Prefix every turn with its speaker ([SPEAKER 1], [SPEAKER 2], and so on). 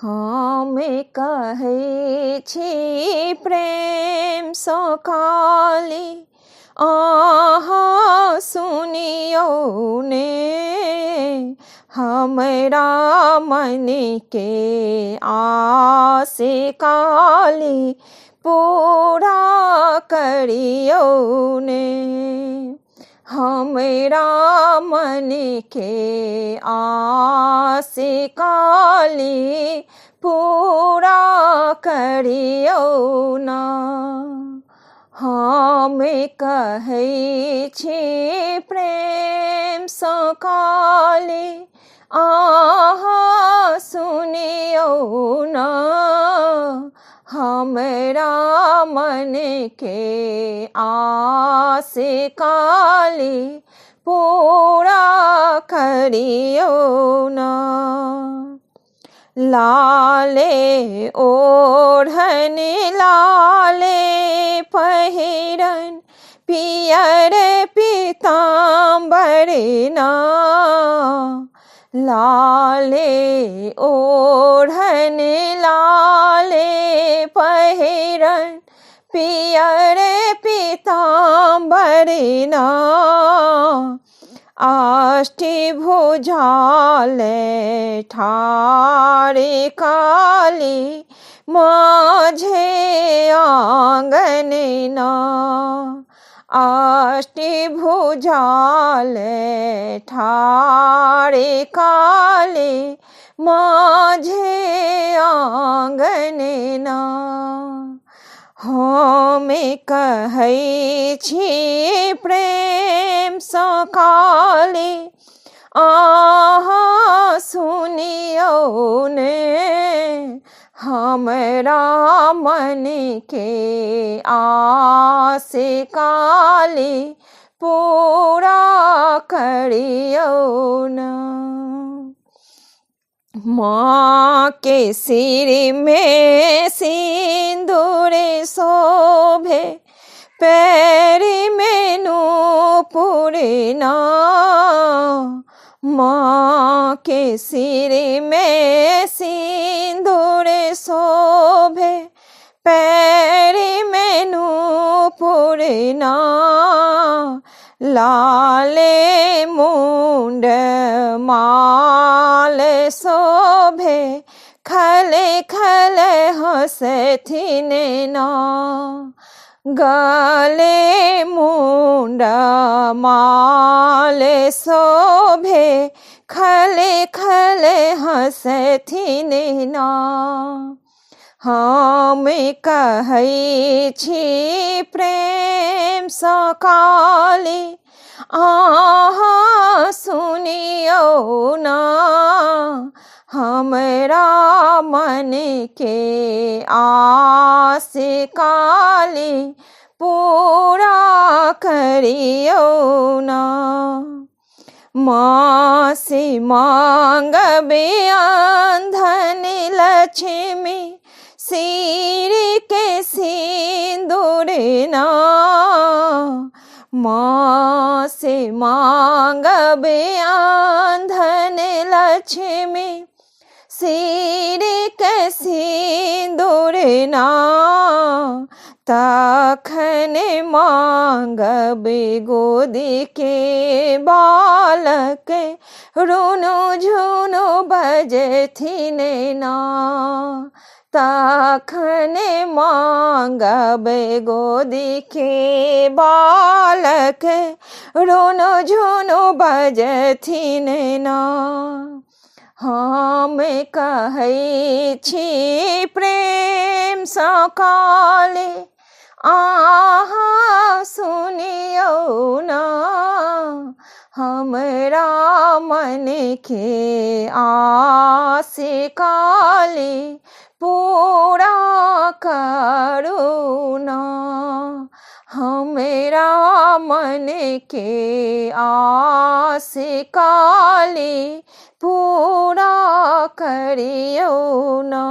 [SPEAKER 1] हमें कहै छी प्रेम सँ खाली अहाँ सुनियौ ने, हमरा मन के आस काली पूरा करियौ ने। हमरा मन के आस काली पूरा करियौ ना। हमें कहै छी प्रेम सँ खाली अहाँ सुनियौ ना, हमरा मन के आस काली पूरा करियौ ना। लाले ओढ़न लाले पहिरन पियर पीताम्बर ना, लाले ओढ़न लाले पहिरन पियर पीताम्बर ना, अष्टभुजाल ठाढ़ काली माझे आंगन ना, अष्टभुजाल ठाढ़ काली माझे आंगन ना। हमें कहै छी प्रेम सँ खाली अहाँ सुनियौ ने, हमरा मन के आस काली पूरा करियौ ना। माँ के सिर में सिंदूर शोभे पैर में नूपुर ना, माँ के सिर में सिंदूर शोभे पैर में नूपुर ना, लाले मुंड माल शोभे खले खले हंसथिन ना, गले मुंड माल शोभे खले खले हंसथिन ना। हम कहै छी प्रेम सँ खाली अहाँ सुनियौ ना, हमरा मन के आस काली पूरा करियौ ना। माँ से मांगबे धन लक्ष्मी सिर के सिंदूर ना, माँ से मांगबे धन लक्ष्मी सिर के सिंदूर ना, तखन मांगबे गोदी के बालक रुनु झुनु बजथिन ना, तखन मांगबे गोदी के बालक रुनु झुनु बजथिन ना। हम कहै छी प्रेम सँ खाली अहाँ सुनियौ ना, हमरा मन के आस काली पूरा करू ना, हमरा मन के आस काली पूरा करियौ ना।